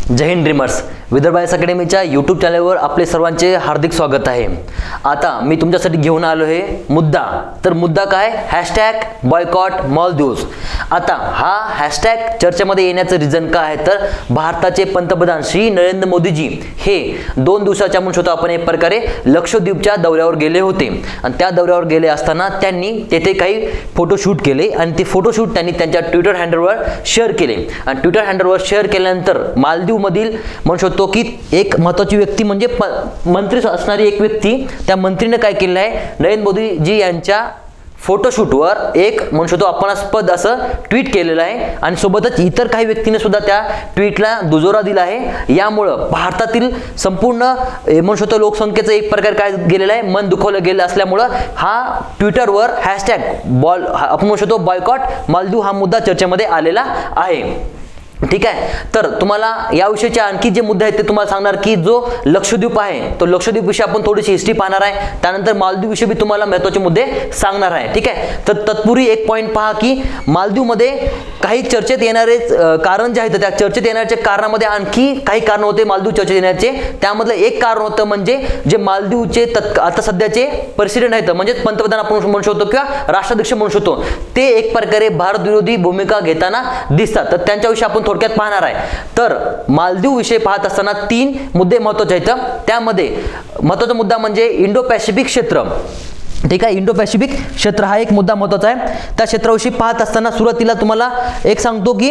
जय Hind dreamers. Vidarbha IAS अकॅडमीच्या YouTube चॅनलवर आपले सर्वांचे हार्दिक स्वागत आहे. आता मी तुमच्यासाठी घेऊन आलो आहे मुद्दा. तर मुद्दा काय? Hashtag boycott Maldives. आता हा हॅशटॅग चर्चेमध्ये येण्याचं रिझन काय आहे तर भारताचे पंतप्रधान श्री नरेंद्र मोदीजी हे 2 दिवसाच्या म्हणतो आपण एक प्रकारे लक्षद्वीपच्या दौऱ्यावर गेले होते आणि त्या दौऱ्यावर गेले असताना त्यांनी तेथे काही फोटोशूट केले आणि ते फोटोशूट त्यांनी त्यांच्या ट्विटर हँडलवर शेअर केले आणि ट्विटर हँडलवर शेअर केल्यानंतर मालदीव मधील म्हणू शकतो की एक महत्त्वाची व्यक्ती म्हणजे मंत्री असणारी एक व्यक्ती, त्या मंत्रीने काय केलं आहे, नरेंद्र मोदीजी यांच्या फोटोशूटवर एक म्हणू शकतो अपमानास्पद असं ट्विट केलेलं आहे आणि सोबतच इतर काही व्यक्तीने सुद्धा त्या ट्विटला दुजोरा दिला आहे. यामुळं भारतातील संपूर्ण म्हणू शकतो लोकसंख्येचं एक प्रकार काय गेलेलं आहे, मन दुखवलं गेलं असल्यामुळं हा ट्विटरवर हॅशटॅग आपण म्हणू शकतो बॉयकॉट मालदीव हा मुद्दा चर्चेमध्ये आलेला आहे. ठीक आहे. तर तुम्हाला याविषयीचे आणखी जे मुद्दे आहेत ते तुम्हाला सांगणार की जो लक्षद्वीप आहे तो लक्षद्वीप विषयी आपण थोडीशी हिस्ट्री पाहणार आहे. त्यानंतर मालदीव विषयी तुम्हाला महत्त्वाचे मुद्दे सांगणार आहे. ठीक आहे. तर तत्पूर्वी एक पॉईंट पहा की मालदीवमध्ये काही चर्चेत येणारे कारण जे आहेत त्या चर्चेत येण्याच्या कारणामध्ये आणखी काही कारण होते मालदीव चर्चेत येण्याचे. त्यामधलं एक कारण होतं म्हणजे जे मालदीवचे आता सध्याचे प्रेसिडेंट आहेत म्हणजे पंतप्रधान आपण म्हणू शकतो किंवा राष्ट्राध्यक्ष म्हणू शकतो ते एक प्रकारे भारत विरोधी भूमिका घेताना दिसतात. तर त्यांच्याविषयी आपण थोडक्यात पाहणार आहे. तर मालदीव विषय पाहत असताना 3 मुद्दे महत्त्वाचे आहेत. त्यामध्ये महत्त्वाचा मुद्दा म्हणजे इंडो पॅसिफिक क्षेत्र. ठीक आहे. इंडो पॅसिफिक क्षेत्र हा एक मुद्दा महत्त्वाचा आहे. त्या क्षेत्राविषयी पाहत असताना सुरुवातीला तुम्हाला एक सांगतो की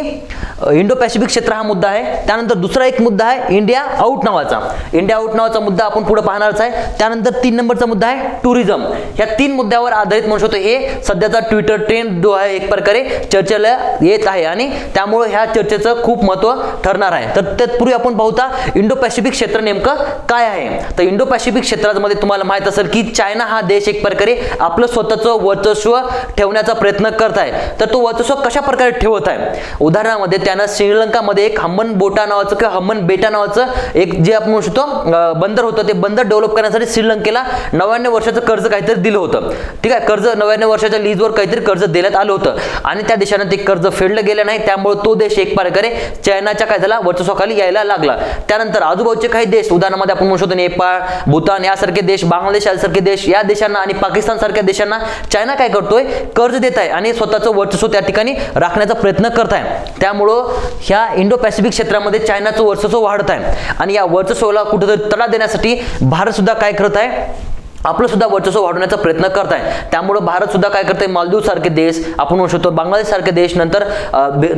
इंडो पॅसिफिक क्षेत्र हा मुद्दा आहे. त्यानंतर दुसरा एक मुद्दा आहे इंडिया आउट नावाचा. इंडिया आउट नावाचा मुद्दा आपण पुढे पाहणारच आहे. त्यानंतर 3 नंबरचा मुद्दा आहे टुरिझम. या 3 मुद्द्यावर आधारित म्हणू शकतो हे सध्याचा ट्विटर ट्रेंड जो आहे एक प्रकारे चर्चेला येत आहे आणि त्यामुळे ह्या चर्चेचं खूप महत्त्व ठरणार आहे. तर तत्पूर्वी आपण पाहूया इंडो पॅसिफिक क्षेत्र नेमकं काय आहे. तर इंडो पॅसिफिक क्षेत्रामध्ये तुम्हाला माहित असेल की चायना हा देश एक प्रकारे आपलं स्वतःचं वर्चस्व ठेवण्याचा प्रयत्न करत आहे. तर तो वर्चस्व कशा प्रकारे ठेवत आहे. उदाहरणामध्ये त्यानं श्रीलंकामध्ये एक हम्बन बोटा नावाचं किंवा हम्बन बेटा नावाचं एक जे आपण म्हणू शकतो बंदर होतं ते बंदर डेव्हलप करण्यासाठी श्रीलंकेला 99 वर्षाचं कर्ज काहीतरी दिलं होतं. ठीक आहे. कर्ज 99 वर्षाच्या लीजवर काहीतरी कर्ज देण्यात आलं होतं आणि त्या देशानं ते कर्ज फेडलं गेलं नाही. त्यामुळे तो देश एक प्रकारे चायनाच्या काय झाला वर्चस्वाखाली यायला लागला. त्यानंतर आजूबाजूचे काही देश उदाहरणामध्ये आपण म्हणू शकतो नेपाळ, भूतान यासारखे देश, बांगलादेश यासारखे देश या देशांना आणि पाकिस्तान सारख्या देशांना चायना काय करतोय कर्ज देत आहे आणि स्वतःचं वर्चस्व त्या ठिकाणी राखण्याचा प्रयत्न करत आहे. त्यामुळं ह्या इंडो पॅसिफिक क्षेत्रामध्ये चायनाचं वर्चस्व वाढत आहे आणि या वर्चस्वाला कुठेतरी तडा देण्यासाठी भारत सुद्धा काय करत आहे, आपलं सुद्धा वर्चस्व वाढवण्याचा प्रयत्न करत आहे. त्यामुळे भारत सुद्धा काय करते, मालदीव सारखे देश आपण म्हणू शकतो, बांगलादेश सारखे देश, नंतर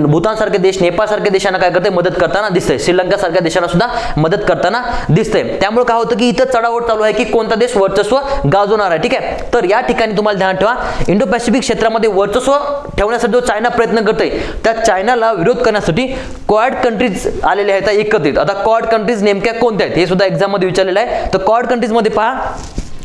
भूतान सारखे देश, नेपाळ सारख्या देशांना काय करते मदत करताना दिसते. श्रीलंका सारख्या देशांना सुद्धा मदत करताना दिसते. त्यामुळे काय होतं की इथं चढाओढ चालू आहे की कोणता देश वर्चस्व गाजवणार आहे. ठीक आहे. तर या ठिकाणी तुम्हाला ध्यान ठेवा इंडो पॅसिफिक क्षेत्रामध्ये वर्चस्व ठेवण्यासाठी जो चायना प्रयत्न करतोय त्या चायनाला विरोध करण्यासाठी क्वाड कंट्रीज आलेले आहेत एकत्रित. आता क्वाड कंट्रीज नेमक्या कोणत्या आहेत हे सुद्धा एक्झाम मध्ये विचारलेलं आहे. तर क्वाड कंट्रीज मध्ये पहा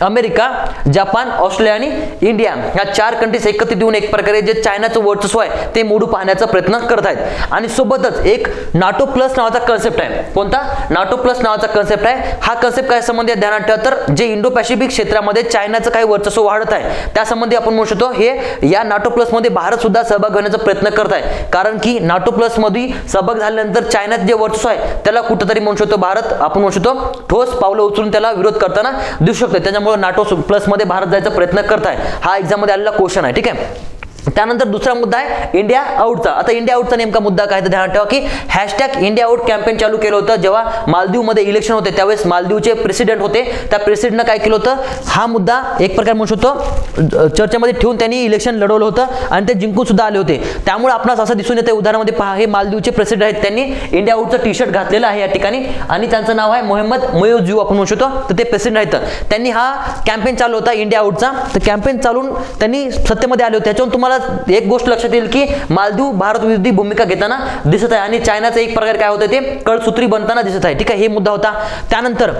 अमेरिका, जपान, ऑस्ट्रेलिया आणि इंडिया ह्या 4 कंट्रीज एकत्रित येऊन एक प्रकारे जे चायनाचं वर्चस्व आहे ते मोडू पाहण्याचा प्रयत्न करत आहेत. आणि सोबतच एक नाटो प्लस नावाचा कन्सेप्ट आहे. कोणता? नाटो प्लस नावाचा कन्सेप्ट आहे. हा कन्सेप्ट काय संबंधी ध्यानात ठेवा तर जे इंडो पॅसिफिक क्षेत्रामध्ये चायनाचं काही वर्चस्व वाढत आहे त्या संबंधी आपण म्हणू शकतो हे या नाटो प्लस मध्ये भारत सुद्धा सहभाग घेण्याचा प्रयत्न करत आहे. कारण की नाटो प्लस मध्ये सहभाग झाल्यानंतर चायनाचं जे वर्चस्व आहे त्याला कुठेतरी म्हणू शकतो भारत आपण म्हणू शकतो ठोस पावलं उचलून त्याला विरोध करताना दिसू शकतो. त्याच्यामुळे नाटो प्लस मध्ये भारत जायचा प्रयत्न करत आहे. हा एक्झाम मध्ये आलेला क्वेश्चन आहे. ठीक आहे. त्यानंतर दुसरा मुद्दा आहे इंडिया आउटचा. आता इंडिया आउटचा नेमका मुद्दा काय तर ध्यानात ठेवा की हॅशटॅग इंडिया आउट कॅम्पेन चालू केलं होतं जेव्हा मालदीवमध्ये इलेक्शन होते त्यावेळेस मालदीवचे प्रेसिडेंट होते. त्या प्रेसिडेंटनं काय केलं होतं हा मुद्दा एक प्रकारे म्हणू शकतो चर्चेमध्ये ठेवून त्यांनी इलेक्शन लढवलं होतं आणि ते जिंकून सुद्धा आले होते. त्यामुळे आपणास असं दिसून येतं उदाहरणामध्ये पहा हे मालदीवचे प्रेसिडेंट आहेत त्यांनी इंडिया आउटचं टी-शर्ट घातलेलं आहे या ठिकाणी आणि त्यांचं नाव आहे मोहम्मद मोयोजू आपण म्हणू शकतो. तर ते प्रेसिडेंट आहेत. त्यांनी हा कॅम्पेन चालू होता इंडिया आउटचा. तर कॅम्पेन चालून त्यांनी सत्तेमध्ये आले होते. त्याच्यावरून तुम्हाला एक गोष्ट लक्षात येईल की मालदीव भारत विरोधी भूमिका घेताना दिसत आहे आणि चायनाचं एक प्रकारे काय होतं ते कळसूत्री बनताना दिसत आहे. ठीक आहे. हे मुद्दा होता. त्यानंतर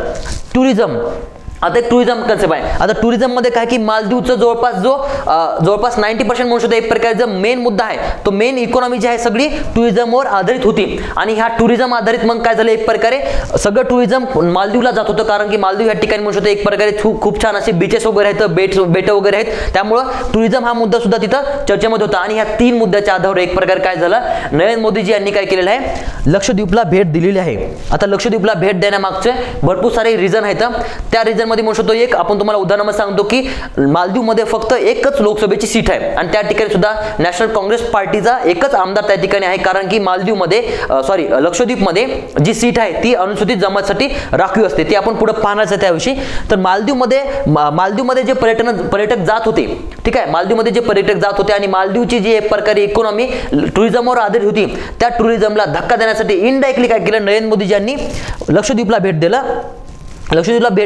टुरिझम. आता एक टुरिझम कन्सेप्ट आहे. आता टुरिझममध्ये काय की मालदीवचं जवळपास 90% म्हणू शकतो एक प्रकारचा मेन मुद्दा आहे. तो मेन इकॉनॉमी जी आहे सगळी टुरिझमवर आधारित होती आणि ह्या टुरिझम आधारित मग काय झालं एक प्रकारे सगळं टुरिझम मालदीवला जात होतं, कारण की मालदीव या ठिकाणी म्हणू शकतो एक प्रकारे खूप छान असे बीचेस वगैरे आहेत, बेट वगैरे आहेत. त्यामुळं टुरिझम हा मुद्दा सुद्धा तिथं चर्चेमध्ये होता. आणि ह्या 3 मुद्द्याच्या आधारावर एक प्रकारे काय झालं, नरेंद्र मोदीजी यांनी काय केलेलं आहे, लक्षद्वीपला भेट दिलेली आहे. आता लक्षद्वीपला भेट देण्यामागचे भरपूर सारे रिझन आहेत. त्या रिझन मध्ये म्हणू शकतो एक आपण तुम्हाला उदाहरण सांगतो की मालदीवमध्ये फक्त एकच लोकसभेची सीट आहे आणि त्या ठिकाणी सुद्धा नॅशनल काँग्रेस पार्टीचा एकच आमदार त्या ठिकाणी आहे, कारण की लक्षद्वीपमध्ये जी सीट आहे ती अनुसूचित जमातीसाठी राखीव असते. ती आपण पुढे पाहणार आहे त्याविषयी. तर मालदीवमध्ये जे पर्यटक जात होते, ठीक आहे, मालदीवमध्ये जे पर्यटक जात होते आणि मालदीवची जी एक प्रकारे इकॉनॉमी टुरिझमवर आधारित होती, त्या टुरिझमला धक्का देण्यासाठी इनडायरेक्टली काय केलं, नरेंद्र मोदीजी यांनी लक्षद्वीपला भेट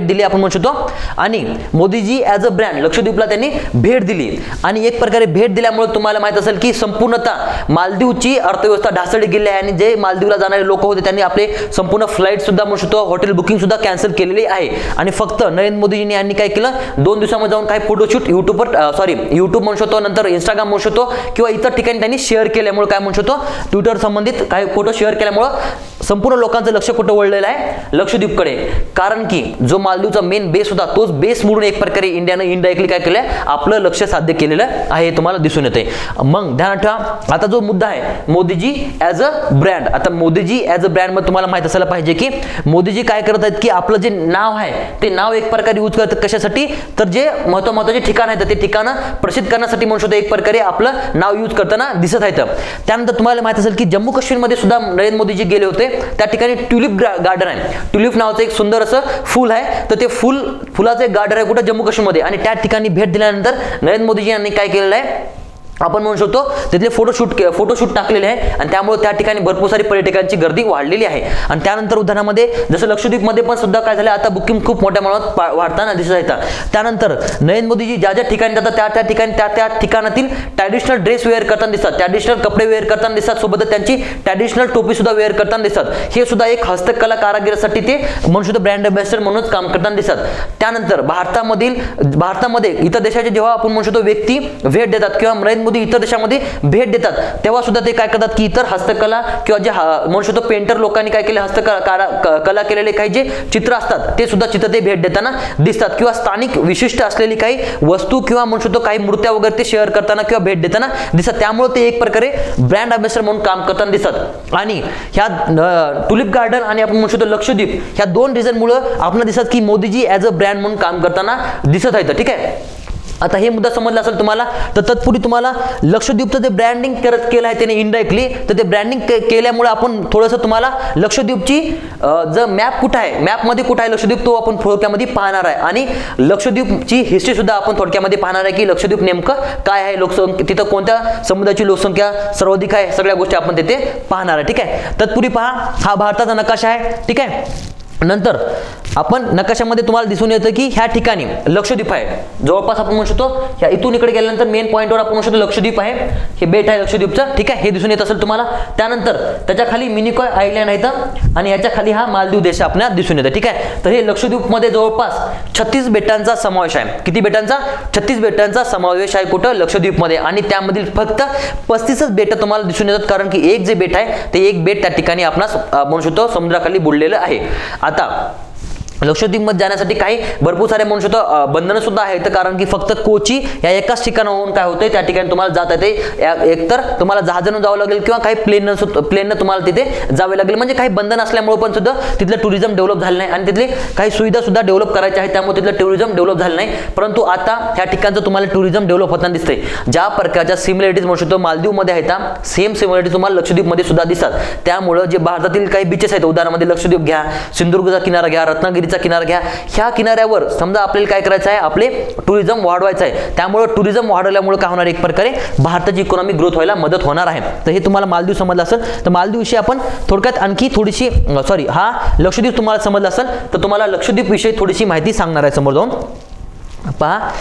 दिली आपण म्हणू शकतो. आणि मोदीजी ॲज अ ब्रँड लक्षद्वीपला त्यांनी भेट दिली आणि एक प्रकारे भेट दिल्यामुळे तुम्हाला माहित असेल की संपूर्णतः मालदीवची अर्थव्यवस्था ढासळली गेली आहे आणि जे मालदीवला जाणारे लोक होते त्यांनी आपले संपूर्ण फ्लाईट सुद्धा म्हणू शकतो, हॉटेल बुकिंग सुद्धा कॅन्सल केलेली आहे. आणि फक्त नरेंद्र मोदीजींनी यांनी काय केलं, 2 दिवसामध्ये जाऊन काही फोटोशूट यूट्यूब म्हणू शकतो, नंतर इंस्टाग्राम म्हणू शकतो किंवा इतर ठिकाणी त्यांनी शेअर केल्यामुळे काय म्हणू शकतो, ट्विटर संबंधित काही फोटो शेअर केल्यामुळे संपूर्ण लोकांचं लक्ष कुठं वळलेलं आहे, लक्षद्वीपकडे. कारण की जो मालदीवचा मेन बेस होता तोच बेस मोडून एक प्रकारे इंडियानं इनडायरेक्टली काय केलं, आपलं लक्ष साध्य केलेलं आहे, तुम्हाला दिसून येते. मग ध्यानात ठेवा, आता जो मुद्दा आहे मोदीजी ॲज अ ब्रँड. आता मोदीजी ॲज अ ब्रँड मध्ये तुम्हाला माहित असायला पाहिजे की मोदीजी काय करत आहेत की आपलं जे नाव आहे ते नाव एक प्रकारे यूज करतात कशासाठी, तर जे महत्वाचे ठिकाण आहेत ते ठिकाणं प्रसिद्ध करण्यासाठी म्हणू शकतो एक प्रकारे आपलं नाव यूज करताना दिसत आहेत. त्यानंतर तुम्हाला माहित असेल की जम्मू काश्मीरमध्ये सुद्धा नरेंद्र मोदीजी गेले होते. त्या ठिकाणी ट्युलिप गार्डन आहे. ट्युलिप नावाचं एक सुंदर असं फुल आहे, तर ते फुलाचं एक गार्डन आहे कुठं, जम्मू काश्मीरमध्ये. आणि त्या ठिकाणी भेट दिल्यानंतर नरेंद्र मोदीजी यांनी काय केलेलं आहे, आपण म्हणू शकतो तिथले फोटोशूट टाकलेले आहे आणि त्यामुळे त्या ठिकाणी भरपूर सारी पर्यटकांची गर्दी वाढलेली आहे. आणि त्यानंतर उदाहरणामध्ये जसं लक्षद्वीपमध्ये पण सुद्धा काय झालं, आता बुकिंग खूप मोठ्या प्रमाणात वाढताना दिसत आहे. त्यानंतर नरेंद्र मोदीजी ज्या ठिकाणी जातात त्या ठिकाणातील ट्रॅडिशनल ड्रेस वेअर करताना दिसतात, ट्रॅडिशनल कपडे वेअर करताना दिसतात, सोबत त्यांची ट्रॅडिशनल टोपी सुद्धा वेअर करताना दिसतात. हे सुद्धा एक हस्तकला कारागिरासाठी ते म्हणू शकतो ब्रँड अँबॅसेडर म्हणून काम करताना दिसतात. त्यानंतर भारतामध्ये इतर देशाचे जेव्हा आपण म्हणू शकतो व्यक्ती भेट देतात किंवा नरेंद्र मोदी इतर देशामध्ये भेट देतात तेव्हा सुद्धा ते काय करतात की इतर हस्तकला किंवा जे म्हणू शकतो पेंटर लोकांनी काय केले, हस्तकला केलेले काही जे चित्र असतात ते सुद्धा चित्र ते भेट देताना दिसतात किंवा स्थानिक विशिष्ट असलेली काही वस्तू किंवा म्हणू शकतो काही मूर्त्या वगैरे ते शेअर करताना किंवा भेट देताना दिसतात. त्यामुळे ते एक प्रकारे ब्रँड अँबॅसेडर म्हणून काम करताना दिसतात. आणि ह्या टुलिप गार्डन आणि आपण म्हणू शकतो लक्षद्वीप ह्या 2 रिझनमुळे आपल्याला दिसतात की मोदीजी ॲज अ ब्रँड म्हणून काम करताना दिसत आहेत. ठीक आहे, आता हे मुद्दा समजला असेल तुम्हाला. तर तत्पूर्वी तुम्हाला लक्षद्वीपचं जे ब्रँडिंग केलं आहे त्याने इनडायरेक्टली, तर ते ब्रँडिंग केल्यामुळे आपण थोडंसं तुम्हाला लक्षद्वीपची जर मॅप कुठं आहे, मॅपमध्ये कुठं आहे लक्षद्वीप तो आपण थोडक्यामध्ये पाहणार आहे. आणि लक्षद्वीपची हिस्ट्री सुद्धा आपण थोडक्यामध्ये पाहणार आहे की लक्षद्वीप नेमकं काय आहे, तिथं कोणत्या समुदायाची लोकसंख्या सर्वाधिक आहे, सगळ्या गोष्टी आपण तिथे पाहणार आहे. ठीक आहे, तत्पूर्वी पहा, हा भारताचा नकाशा आहे. ठीक आहे, नंतर आपण नकाशामध्ये तुम्हाला दिसून येतं की ह्या ठिकाणी लक्षद्वीप आहे. जवळपास आपण म्हणू शकतो ह्या इथून इकडे गेल्यानंतर मेन पॉईंटवर आपण म्हणू शकतो लक्षद्वीप आहे, हे बेट आहे लक्षद्वीपचं. ठीक आहे, हे दिसून येत असेल तुम्हाला. त्यानंतर त्याच्या खाली मिनिकॉय आयलँड आहेत आणि याच्या खाली हा मालदीव देश आपल्याला दिसून येतो. ठीक आहे, तर हे लक्षद्वीपमध्ये जवळपास 36 बेटांचा समावेश आहे. किती बेटांचा? 36 बेटांचा समावेश आहे कुठं, लक्षद्वीपमध्ये. आणि त्यामधील फक्त 35च बेटं तुम्हाला दिसून येतात, कारण की एक जे बेट आहे ते एक बेट त्या ठिकाणी आपणास म्हणू शकतो समुद्राखाली बुडलेलं आहे. आता लक्षद्वीपमध्ये जाण्यासाठी काही भरपूर सारे म्हणू शकतो बंधनं सुद्धा आहेत, कारण की फक्त कोची या एकाच ठिकाणाहून काय होतंय त्या ठिकाणी तुम्हाला जाता येते. एकतर तुम्हाला जहाजानं जावं लागेल किंवा काही प्लेननं तुम्हाला तिथे जावे लागेल. म्हणजे काही बंधन असल्यामुळे पण सुद्धा तिथलं टुरिझम डेव्हलप झालं नाही आणि तिथले काही सुविधा सुद्धा डेव्हलप करायच्या आहेत, त्यामुळे तिथलं टुरिझम डेव्हलप झालं नाही. परंतु आता ह्या ठिकाणचं तुम्हाला टुरिझम डेव्हलप होताना दिसतंय. ज्या प्रकारच्या सिमिलॅरिटीज म्हणू शकतो मालदीवमध्ये आहेत, सेम सिमिलॅरिटीज तुम्हाला लक्षद्वीपमध्ये सुद्धा दिसतात. त्यामुळे जे भारतातील काही बीचेस आहेत, उदाहरणामध्ये लक्षद्वीप घ्या, सिंधुदुर्गचा किनारा घ्या, रत्नागिरीचा किनारा घ्या, ह्या किनाऱ्यावर समजा आपल्याला काय करायचं आहे, आपले टुरिझम वाढवायचं आहे. त्यामुळे टुरिझम वाढवल्यामुळे काय होणार, एक प्रकारे भारताची इकॉनॉमी ग्रोथ व्हायला मदत होणार आहे. तर हे तुम्हाला मालदीव समजलं असेल. तर मालदीव विषयी आपण थोडक्यात आणखी थोडीशी हा लक्षद्वीप तुम्हाला समजलं असेल तर तुम्हाला लक्षद्वीप विषयी थोडीशी माहिती सांगणार आहे समोर जाऊन. पहा,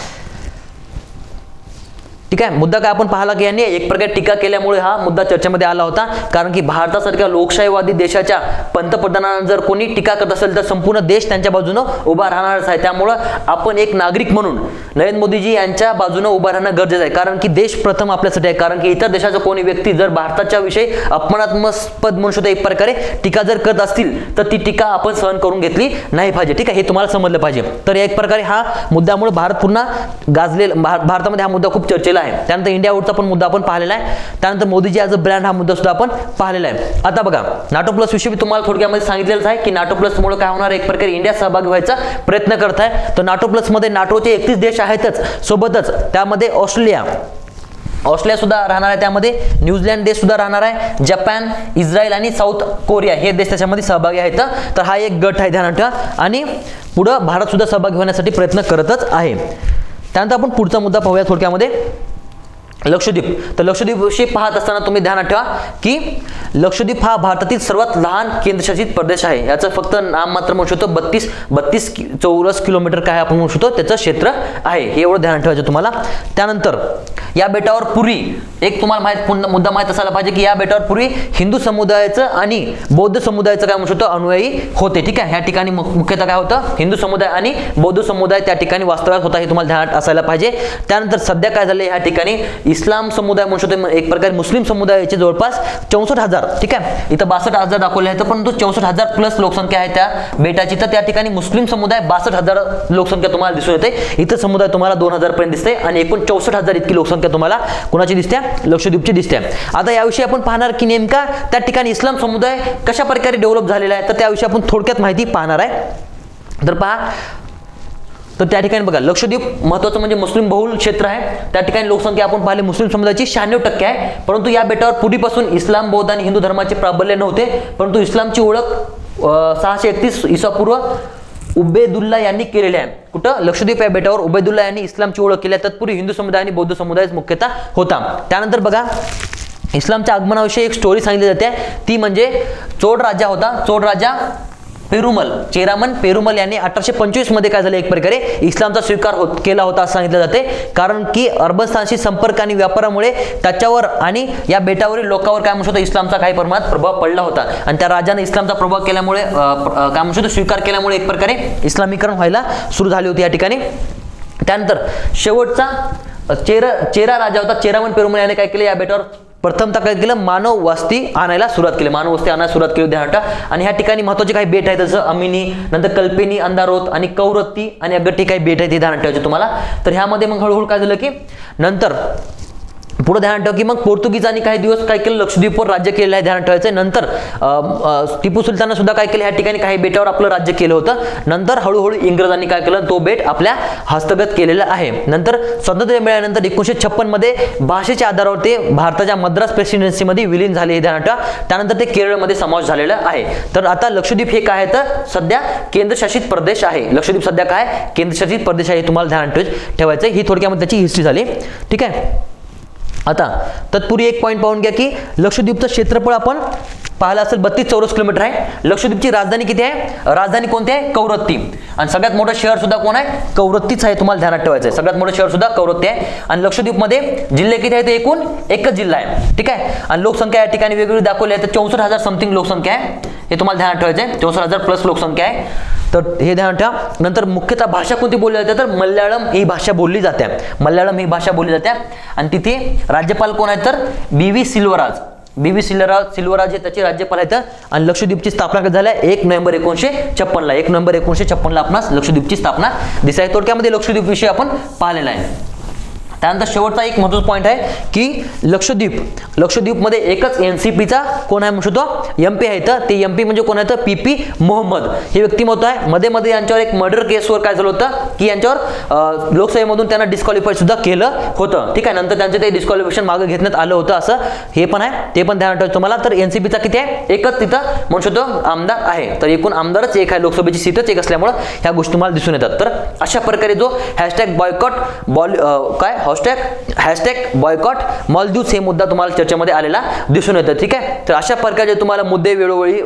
ठीक आहे. मुद्दा काय आपण पाहिला की यांनी एक प्रकारे टीका केल्यामुळे हा मुद्दा चर्चेमध्ये आला होता, कारण की भारतासारख्या लोकशाहीवादी देशाच्या पंतप्रधानांना जर कोणी टीका करत असेल तर संपूर्ण देश त्यांच्या बाजूने उभा राहणारच आहे. त्यामुळे आपण एक नागरिक म्हणून नरेंद्र मोदीजी यांच्या बाजूने उभा राहणं गरजेचं आहे, कारण की देश प्रथम आपल्यासाठी आहे. कारण की इतर देशाचा कोणी व्यक्ती जर भारताच्या विषयी अपमानात्मक म्हणू शकतो एक प्रकारे टीका जर करत असतील तर ती टीका आपण सहन करून घेतली नाही पाहिजे. ठीक आहे, हे तुम्हाला समजलं पाहिजे. तर एक प्रकारे हा मुद्द्यामुळे भारत पुन्हा गाजलेला, भारतामध्ये हा मुद्दा खूप चर्चेला आहे. त्यानंतर इंडिया आउटचा पण मुद्दा आपण पाहिलेला आहे. त्यानंतर मोदीजी ॲज अ ब्रँड हा मुद्दा सुद्धा आपण पाहिलेला आहे. आता बघा, नाटो प्लस विषयी तुम्हाला थोडक्यामध्ये सांगितलेलं आहे की नाटो प्लस मुळे काय होणार, एक प्रकारे इंडिया सहभागी व्हायचा प्रयत्न करत आहे. तर नाटो प्लस मध्ये नाटोचे 31 देश आहेतच, सोबतच त्यामध्ये ऑस्ट्रेलिया सुद्धा राहणार आहे, त्यामध्ये न्यूझीलंड देश सुद्धा राहणार आहे, जपान, इस्रायल आणि साऊथ कोरिया हे देश त्याच्यामध्ये सहभागी आहेत. तर हा एक गट आहे, ध्यानात ठेवा. आणि पुढे भारत सुद्धा सहभागी होण्यासाठी प्रयत्न करतच आहे. त्यानंतर आपण पुढचा मुद्दा पाहूया थोडक्यामध्ये, लक्षद्वीप. तर लक्षद्वीप विषयी पाहत असताना तुम्ही ध्यानात ठेवा की लक्षद्वीप हा भारतातील सर्वात लहान केंद्रशासित प्रदेश आहे. याचं फक्त नाम मात्र म्हणू शकतो 32 चौरस किलोमीटर काय आपण म्हणू शकतो त्याचं क्षेत्र आहे, हे एवढं ध्यानात ठेवायचं तुम्हाला. त्यानंतर या बेटावर पूर्वी एक तुम्हाला मुद्दा माहित असायला पाहिजे की या बेटावर पूर्वी हिंदू समुदायाचं आणि बौद्ध समुदायाचं काय म्हणू शकतो अनुयायी होते. ठीक आहे, ह्या ठिकाणी मुख्यतः काय होतं, हिंदू समुदाय आणि बौद्ध समुदाय त्या ठिकाणी वास्तव्यात होता, हे तुम्हाला ध्यानात असायला पाहिजे. त्यानंतर सध्या काय झालं, ह्या ठिकाणी इस्लाम समुदाय म्हणू शकतो एक प्रकारे मुस्लिम समुदायाचे जवळपास 64,000, ठीक आहे, इथं 62,000 दाखवले आहेत, परंतु 64,000 प्लस लोकसंख्या आहे त्या बेटाची. तर त्या ठिकाणी मुस्लिम समुदाय 62,000 लोकसंख्या तुम्हाला दिसून येते, इथं समुदाय तुम्हाला 2,000 पर्यंत दिसते आणि एकूण 64,000 इतकी लोकसंख्या तुम्हाला कुणाची दिसते, लक्षद्वीपची दिसते. आता याविषयी आपण पाहणार की नेमका त्या ठिकाणी इस्लाम समुदाय कशा प्रकारे डेव्हलप झालेला आहे, तर त्याविषयी आपण थोडक्यात माहिती पाहणार आहे. तर पहा, तर त्या ठिकाणी बघा, लक्षद्वीप महत्त्वाचं म्हणजे मुस्लिम बहुल क्षेत्र आहे. त्या ठिकाणी लोकसंख्या आपण पाहिले मुस्लिम समुदायाची 96% आहे, परंतु या बेटावर पूर्वीपासून इस्लाम, बौद्ध आणि हिंदू धर्माचे प्राबल्य नव्हते. परंतु इस्लामची ओळख 631 ईसापूर्व उबैदुल्ला यांनी केलेले आहे. कुठं, लक्षद्वीप या बेटावर उबैदुल्ला यांनी इस्लामची ओळख केली. तत्पूर्वी हिंदू समुदाय आणि बौद्ध समुदाय मुख्यतः होता. त्यानंतर बघा, इस्लामच्या आगमनाविषयी एक स्टोरी सांगितली जाते, ती म्हणजे चोळ राजा होता, चोळ राजा चेरामन पेरुमल यांनी 1825 मध्ये काय झालं, एक प्रकारे इस्लामचा स्वीकार केला होता असं सांगितलं जाते. कारण की अरबस्थानशी संपर्क आणि व्यापारामुळे त्याच्यावर आणि या बेटावरील लोकांवर काय म्हणू शकतो इस्लामचा काही प्रमाणात प्रभाव पडला होता. आणि त्या राजाने इस्लामचा प्रभाव केल्यामुळे काय म्हणू शकतो स्वीकार केल्यामुळे एक प्रकारे इस्लामीकरण व्हायला सुरू झाली होती या ठिकाणी. त्यानंतर शेवटचा चेरा राजा होता, चेरामन पेरुमल याने काय केले, या बेटावर प्रथमतः काय केलं, मानव वस्ती आणायला सुरुवात केली, ध्यानात. आणि ह्या ठिकाणी महत्त्वाचे काही बेट आहेत, जसं अमिनी, नंतर कल्पेनी, अंधारोत आणि कौरत्ती आणि अगट्टी काही बेट आहेत, हे ध्यानात ठेवायचे तुम्हाला. तर ह्यामध्ये मग हळूहळू काय झालं की नंतर पुढे ध्यानात ठेवा की मग पोर्तुगीजांनी काही दिवस काय केलं, लक्षद्वीपवर राज्य केलेलं आहे, ध्यानात ठेवायचं. नंतर टिपू सुलतान सुद्धा काय केलं, ह्या ठिकाणी काही बेटावर आपलं राज्य केलं होतं. नंतर हळूहळू इंग्रजांनी काय केलं, तो बेट आपल्या हस्तगत केलेला आहे. नंतर स्वातंत्र्य मिळाल्यानंतर 1956 मध्ये भाषेच्या आधारावर ते भारताच्या मद्रास प्रेसिडेन्सीमध्ये विलीन झाले, ध्यानात ठेवा. त्यानंतर ते केरळमध्ये समावेश झालेलं आहे. तर आता लक्षद्वीप हे काय आहे, तर सध्या केंद्रशासित प्रदेश आहे. लक्षद्वीप सध्या काय केंद्रशासित प्रदेश आहे, तुम्हाला ध्यानात ठेवायचं. ही थोडक्यामध्ये त्याची हिस्ट्री झाली, ठीक आहे. आता तत्पूर्वी एक पॉईंट पाहून घ्या की लक्षद्वीपचं क्षेत्रफळ आपण पाहिलं असेल 32 चौरस किलोमीटर आहे. लक्षद्वीपची राजधानी किती आहे, राजधानी कोणती आहे, कवरत्ती. आणि सगळ्यात मोठं शहर सुद्धा कोण आहे, कवरत्तीच आहे, तुम्हाला ध्यानात ठेवायचं आहे. सगळ्यात मोठं शहर सुद्धा कवरत्ती आहे. आणि लक्षद्वीपमध्ये जिल्हे किती आहेत, एकूण एकच जिल्हा आहे, ठीक आहे. आणि लोकसंख्या या ठिकाणी वेगवेगळी दाखवली आहे, तर 64,000 समथिंग लोकसंख्या आहे, हे तुम्हाला ध्यानात ठेवायचं आहे. 64,000 प्लस लोकसंख्या आहे, तर हे ध्यानात ठेवा. नंतर मुख्यतः भाषा कोणती बोलली जाते, तर मल्याळम ही भाषा बोलली जाते, मल्याळम ही भाषा बोलली जाते. आणि तिथे राज्यपाल कोण आहेत, तर BV सिल्वराज हे त्याचे राज्यपाल आहेत. आणि लक्षद्वीपची स्थापना कधी झाली, 1 नोव्हेंबर 1956ला. 1 नोव्हेंबर 1956ला आपणास लक्षद्वीपची स्थापना दिसाय. थोडक्यामध्ये लक्षद्वीप विषयी आपण पाहिलेला आहे. त्यानंतर शेवटचा एक महत्त्वाचा पॉईंट आहे की लक्षद्वीपमध्ये एकच NCPचा कोण आहे म्हणू शकतो, MP आहे. तर ते MP म्हणजे कोण आहे, तर PP मोहम्मद हे व्यक्तिमत्व आहे. मध्ये यांच्यावर एक मर्डर केसवर काय झालं होतं की यांच्यावर लोकसभेमधून त्यांना डिस्क्वालिफाय सुद्धा केलं होतं, ठीक आहे. नंतर त्यांचं ते डिस्क्वालिफिकेशन मागे घेण्यात आलं होतं, असं हे पण आहे, ते पण ध्यानात ठेवायचं तुम्हाला. तर NCPचा किती आहे, एकच तिथं म्हणू शकतो आमदार आहे. तर एकूण आमदारच एक आहे, लोकसभेची सीटच एक असल्यामुळे ह्या गोष्टी तुम्हाला दिसून येतात. तर अशा प्रकारे जो #बॉयकॉट काय हॅशटॅग बॉयकॉट मालदीव्स हे मुद्दा तुम्हाला चर्चेमध्ये आलेला दिसून येतं. ठीक आहे, तर अशा प्रकारचे तुम्हाला मुद्दे वेळोवेळी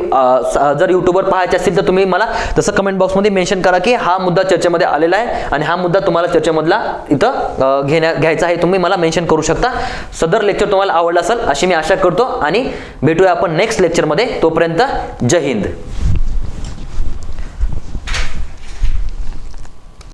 जर युट्यूबवर पाहायचे असतील तर तुम्ही मला तसं कमेंट बॉक्समध्ये मेन्शन करा की हा मुद्दा चर्चेमध्ये आलेला आहे आणि हा मुद्दा तुम्हाला चर्चेमधला इथं घ्यायचा आहे, तुम्ही मला मेन्शन करू शकता. सदर लेक्चर तुम्हाला आवडला असेल अशी मी आशा करतो आणि भेटूया आपण नेक्स्ट लेक्चरमध्ये. तोपर्यंत जय हिंद.